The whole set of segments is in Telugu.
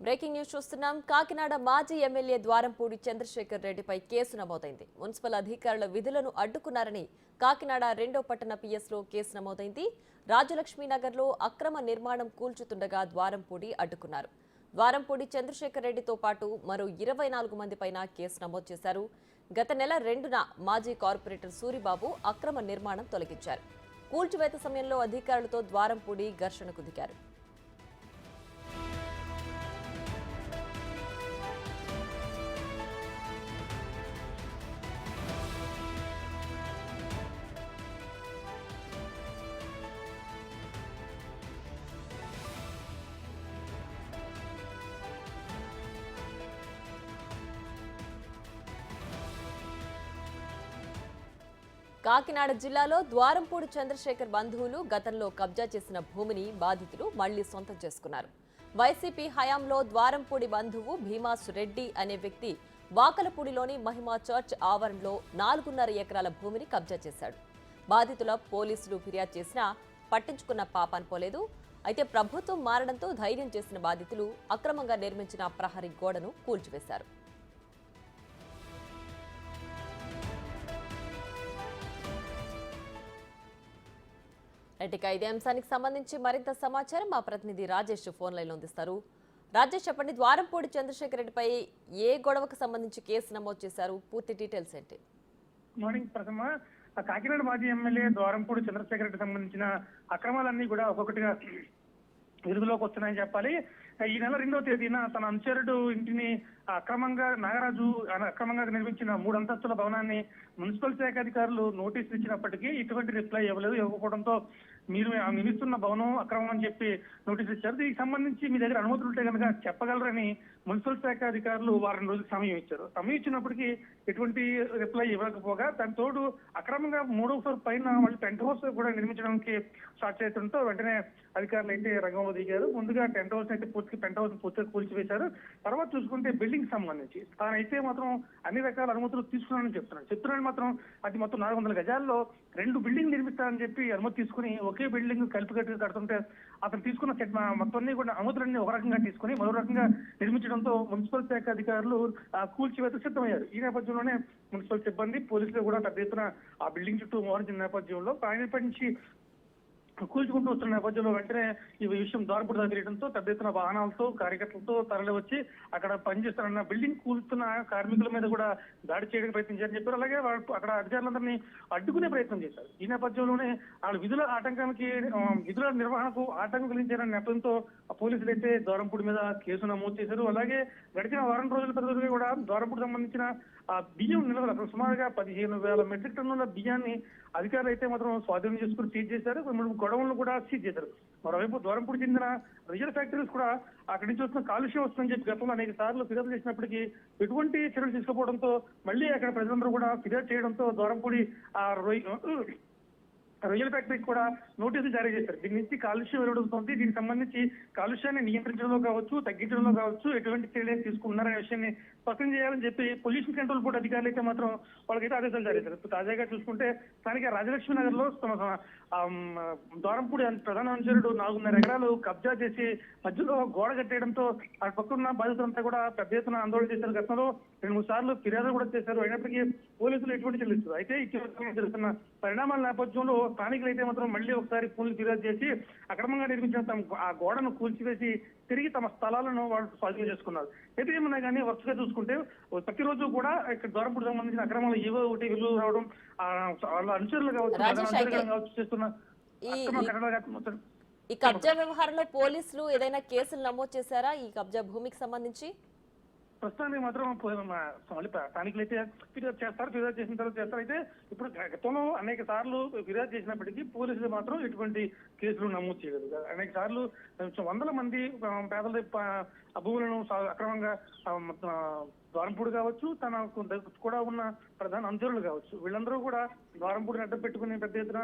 బ్రేకింగ్ న్యూస్ చూస్తున్నాం. కాకినాడ మాజీ ఎమ్మెల్యే ద్వారంపూడి చంద్రశేఖర్ రెడ్డిపై కేసు నమోదైంది. మున్సిపల్ అధికారుల విధులను అడ్డుకున్నారని కాకినాడ 2వ పట్టణ పిఎస్లో కేసు నమోదైంది. రాజలక్ష్మీనగర్లో అక్రమ నిర్మాణం కూల్చుతుండగా ద్వారంపూడి అడ్డుకున్నారు. ద్వారంపూడి చంద్రశేఖర్ రెడ్డితో పాటు మరో 24 మందిపైన కేసు నమోదు చేశారు. గత నెల 2న మాజీ కార్పొరేటర్ సూరిబాబు అక్రమ నిర్మాణం తొలగించారు. కూల్చివేత సమయంలో అధికారులతో ద్వారంపూడి ఘర్షణకు దిగారు. కాకినాడ జిల్లాలో ద్వారంపూడి చంద్రశేఖర్ బంధువులు గతంలో కబ్జా చేసిన భూమిని బాధితులు మళ్లీ సొంతం చేసుకున్నారు. వైసీపీ హయాంలో ద్వారంపూడి బంధువు భీమాస్ రెడ్డి అనే వ్యక్తి వాకలపూడిలోని మహిమా చర్చ్ ఆవరణలో 4.5 ఎకరాల భూమిని కబ్జా చేశాడు. బాధితుల పోలీసులు ఫిర్యాదు చేసినా పట్టించుకున్న పాపాన్ పోలేదు. అయితే ప్రభుత్వం మారడంతో ధైర్యం చేసిన బాధితులు అక్రమంగా నిర్మించిన ప్రహరీ గోడను కూల్చివేశారు. ఇదే అంశానికి సంబంధించి మరింత సమాచారం మా ప్రతినిధి రాజేష్ ఫోన్ లైన్లో అందిస్తారు. రాజేష్, చెప్పండి, ద్వారంపూడి చంద్రశేఖర్ రెడ్డిపై ఏ గొడవకు సంబంధించి కేసు నమోదు చేశారు? పూర్తి డీటెయిల్స్ ఏంటి? మార్నింగ్ ప్రథమ కాకినాడ మాజీ ఎమ్మెల్యే ద్వారంపూడి చంద్రశేఖర్ రెడ్డికి సంబంధించిన అక్రమాలన్నీ కూడా ఒక్కొక్కటిగా వెలుగులోకి వస్తున్నాయని చెప్పాలి. ఈ నెల 2వ తేదీన తన అనుచరుడు ఇంటిని అక్రమంగా నాగరాజు అక్రమంగా నిర్మించిన 3 అంతస్తుల భవనాన్ని మున్సిపల్ శాఖ అధికారులు నోటీసులు ఇచ్చినప్పటికీ ఇటువంటి రిప్లై ఇవ్వకపోవడంతో మీరు నిలుస్తున్న భవనం అక్రమం అని చెప్పి నోటీసులు ఇచ్చారు. దీనికి సంబంధించి మీ దగ్గర అనుమతులు ఉంటే కనుక చెప్పగలరని మున్సిపల్ శాఖ అధికారులు వారం రోజులు సమయం ఇచ్చారు. సమయం ఇచ్చినప్పటికీ ఎటువంటి రిప్లై ఇవ్వకపోగా దాని తోడు అక్రమంగా 3వ ఫ్లోర్ పైన వాళ్ళు పెంట్ హౌస్ కూడా నిర్మించడానికి స్టార్ట్ చేయడంతో వెంటనే అధికారులు అయితే రంగంలో దిగారు. ముందుగా పెంట్ హౌస్ అయితే పెంట్ హౌస్ పూర్తిగా కూల్చివేశారు. తర్వాత చూసుకుంటే బిల్డింగ్ సంబంధించి తానైతే మాత్రం అన్ని రకాల అనుమతులు తీసుకున్నానని చెప్తున్నాను మాత్రం అది మొత్తం 400 గజాల్లో 2 బిల్డింగ్ నిర్మిస్తానని చెప్పి అనుమతి తీసుకుని ఒకే బిల్డింగ్ కలిపికట్టుగా కడుతుంటే అతను తీసుకున్న మొత్తాన్ని కూడా అనుమతులన్నీ ఒక రకంగా తీసుకుని మరో రకంగా నిర్మించడంతో మున్సిపల్ శాఖ అధికారులు కూల్చివేత సిద్ధమయ్యారు. ఈ నేపథ్యంలోనే మున్సిపల్ సిబ్బంది పోలీసులు కూడా పెద్ద ఎత్తున ఆ బిల్డింగ్ చుట్టూ మోహరించిన నేపథ్యంలో ఆయన నుంచి కూల్చుకుంటూ వస్తున్న నేపథ్యంలో వెంటనే ఈ విషయం ద్వారంపూడి దగ్గర తెలియడంతో పెద్ద ఎత్తున వాహనాలతో కార్యకర్తలతో తరలి వచ్చి అక్కడ పనిచేస్తున్న బిల్డింగ్ కూలుతున్న కార్మికుల మీద కూడా దాడి చేయడానికి ప్రయత్నించారని చెప్పారు. అలాగే అక్కడ అధికారులందరినీ అడ్డుకునే ప్రయత్నం చేశారు. ఈ నేపథ్యంలోనే వాళ్ళ విధుల నిర్వహణకు ఆటంకం కలిగించారనే నెపంతో పోలీసులు అయితే ద్వారంపూడి మీద కేసు నమోదు చేశారు. అలాగే గడిచిన వారం రోజులుగా కూడా ద్వారంపూడి సంబంధించిన బియ్యం నిల్వలు సుమారుగా 15,000 మెట్రిక్ టన్నుల బియ్యాన్ని అధికారులు అయితే మాత్రం స్వాధీనం చేసుకుని సీజ్ చేశారు. 3 గొడవలను కూడా సీజ్ చేశారు. మరోవైపు ద్వారంపూడి చెందిన రిజల్ ఫ్యాక్టరీస్ కూడా అక్కడి నుంచి వస్తున్న కాలుష్యం వస్తుందని చెప్పి గతంలో అనేక సార్లు ఫిర్యాదు చేసినప్పటికీ ఎటువంటి చర్యలు తీసుకోవడంతో మళ్ళీ అక్కడ ప్రజలందరూ కూడా ఫిర్యాదు చేయడంతో ద్వారంపూడి రొయ్యల ఫ్యాక్టరీకి కూడా నోటీసులు జారీ చేశారు. దీని నుంచి కాలుష్యం వెలువడుతోంది. దీనికి సంబంధించి కాలుష్యాన్ని నియంత్రించడంలో కావచ్చు, తగ్గించడంలో కావచ్చు ఎటువంటి చర్యలు తీసుకున్నారనే విషయాన్ని స్పష్టం చేయాలని చెప్పి పొల్యూషన్ కంట్రోల్ బోర్డు అధికారులు అయితే మాత్రం వాళ్ళకైతే ఆదేశాలు జారీ చేశారు. తాజాగా చూసుకుంటే స్థానిక రాజలక్ష్మీనగర్ లో ద్వారంపూడి ప్రధాన అనుచరుడు 4.5 ఎకరాలు కబ్జా చేసి మధ్యలో గోడ కట్టేయడంతో ఆ పక్కన బాధితులంతా కూడా పెద్ద ఎత్తున ఆందోళన చేశారు. గతంలో 2-3 సార్లు ఫిర్యాదులు కూడా చేశారు. అయినప్పటికీ పోలీసులు ఎటువంటి చెల్లిస్తారు. అయితే ఇటీవల జరుగుతున్న పరిణామాల నేపథ్యంలో స్థానికులు అయితే మాత్రం మళ్ళీ ఒకసారి పోలీసులు ఫిర్యాదు చేసి అక్రమంగా నిర్మించిన ఆ గోడను కూల్చివేసి తిరిగి తమ స్థలాలను వాళ్ళు స్వాధీనం చేసుకున్నారు. అయితే ఏమన్నా కానీ వరుసగా చూసుకుంటే ప్రతిరోజు కూడా ఇక్కడ ద్వారంపూడి సంబంధించిన అక్రమాలు ఏవో ఒకటి వెలుగు రావడం వాళ్ళ అనుచరులు కావచ్చు చేస్తున్న ఈ కబ్జా వ్యవహారంలో పోలీసులు ఏదైనా కేసులు నమోదు చేశారా ఈ కబ్జా భూమికి సంబంధించి? ప్రస్తుతానికి మాత్రం స్థానికులు అయితే ఫిర్యాదు చేసిన తర్వాత చేస్తారు. అయితే ఇప్పుడు గతంలో అనేక సార్లు ఫిర్యాదు చేసినప్పటికీ పోలీసులు మాత్రం ఎటువంటి కేసులు నమోదు చేయలేదు. అనేక సార్లు 100 మంది పేదల భూములను అక్రమంగా ద్వారంపూడి కావచ్చు, తన కూడా ఉన్న ప్రధాన అనుచరులు కావచ్చు, వీళ్ళందరూ కూడా ద్వారంపూడిని అడ్డం పెట్టుకుని పెద్ద ఎత్తున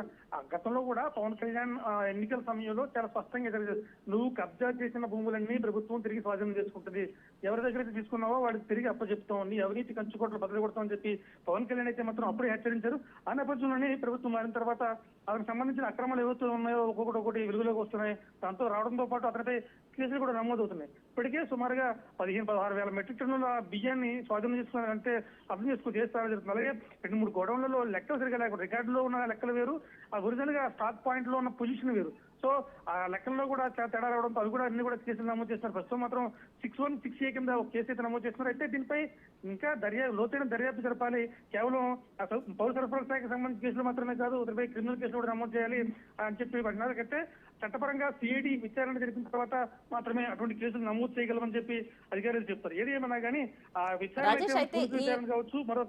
గతంలో కూడా పవన్ కళ్యాణ్ ఎన్నికల సమయంలో చాలా స్పష్టంగా జరిగింది. నువ్వు కబ్జా చేసిన భూములన్నీ ప్రభుత్వం తిరిగి స్వాధీనం చేసుకుంటుంది, ఎవరి దగ్గర అయితే తీసుకున్నావో వాళ్ళకి తిరిగి అప్పచెప్తాం, నీ అవినీతి కంచుకోట్లు బదులు కొడతామని చెప్పి పవన్ కళ్యాణ్ అయితే మాత్రం అప్పుడే హెచ్చరించారు. ఆ నేపథ్యంలోనే ప్రభుత్వం మారిన తర్వాత అతనికి సంబంధించిన అక్రమాలు ఏవైతే ఉన్నాయో ఒక్కొక్కటి వెలుగులోకి వస్తున్నాయి. దాంతో రావడంతో పాటు అతనిపై కేసులు కూడా నమోదవుతున్నాయి. ఇప్పటికే సుమారుగా 15-16 వేల మెట్రిక్ టన్నుల బియ్యాన్ని స్వాధీనం చేసుకున్నారంటే అర్థం చేసుకుని చేస్తారు జరుగుతుంది. అలాగే 2-3 గోడౌన్లలో లెక్కలు సరిగా లేకుండా రికార్డులో ఉన్న లెక్కలు వేరు, ఆ ఒరిజినల్ గా స్టాక్ పాయింట్ లో ఉన్న పొజిషన్ వేరు. సో ఆ లెక్కల్లో కూడా తేడా రావడంతో అవి కూడా అన్ని కూడా కేసులు నమోదు చేస్తున్నారు. ప్రస్తుతం మాత్రం 6168 కింద ఒక కేసు అయితే నమోదు చేస్తున్నారు. అయితే దీనిపై ఇంకా లోతైన దర్యాప్తు జరపాలి. కేవలం పౌర సరఫరాల శాఖకు సంబంధించిన కేసులు మాత్రమే కాదు, ఇతరుపై క్రిమినల్ కేసులు కూడా నమోదు చేయాలి అని చెప్పి పడినారు. అయితే చట్టపరంగా సిఐడి విచారణ జరిపిన తర్వాత మాత్రమే అటువంటి కేసులు నమోదు చేయగలమని చెప్పి అధికారులు చెప్తారు. ఏది ఏమన్నా కానీ ఆ రాజేష్, అయితే విచారణ కావచ్చు, మరో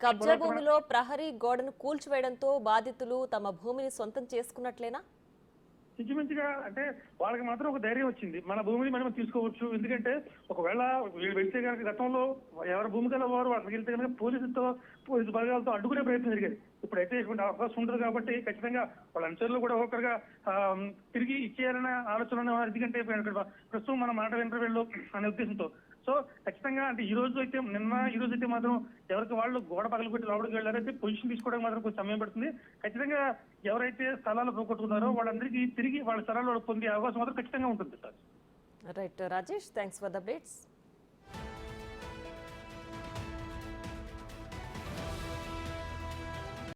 కబ్జా భూమిలో ప్రహరీ గోడను కూల్చివేయడంతో బాధితులు తమ భూమిని సొంతం చేసుకున్నట్లేనా? ఇంచుమించుగా అంటే వాళ్ళకి మాత్రం ఒక ధైర్యం వచ్చింది, మన భూమిని మనం తీసుకోవచ్చు. ఎందుకంటే ఒకవేళ వీళ్ళు వెళ్తే కనుక గతంలో ఎవరి భూమి గల వారు అక్కడికి వెళ్తే కనుక పోలీసు బలగాలతో అడ్డుకునే ప్రయత్నం జరిగేది. ఇప్పుడైతే ఇటువంటి అవకాశం ఉండదు కాబట్టి ఖచ్చితంగా వాళ్ళ అనుచరులు కూడా ఒక్కరుగా తిరిగి ఇచ్చేయాలనే ఆలోచన ఎందుకంటే ప్రస్తుతం మన మాట ఇంటర్వ్యూలో అనే ఉద్దేశంతో. సో ఖచ్చితంగా అంటే ఈ రోజు అయితే మాత్రం ఎవరికి వాళ్ళు గోడ పగలగొట్టి లోపలికి వెళ్ళారైతే పొజిషన్ తీసుకోవడానికి మాత్రం కొంచెం సమయం పడుతుంది. ఖచ్చితంగా ఎవరైతే స్థలాలు పోగొట్టుకున్నారో వాళ్ళందరికీ తిరిగి వాళ్ళ స్థలాల్లో పొందే అవకాశం మాత్రం ఖచ్చితంగా ఉంటుంది sir. Right Rajesh, thanks for the updates.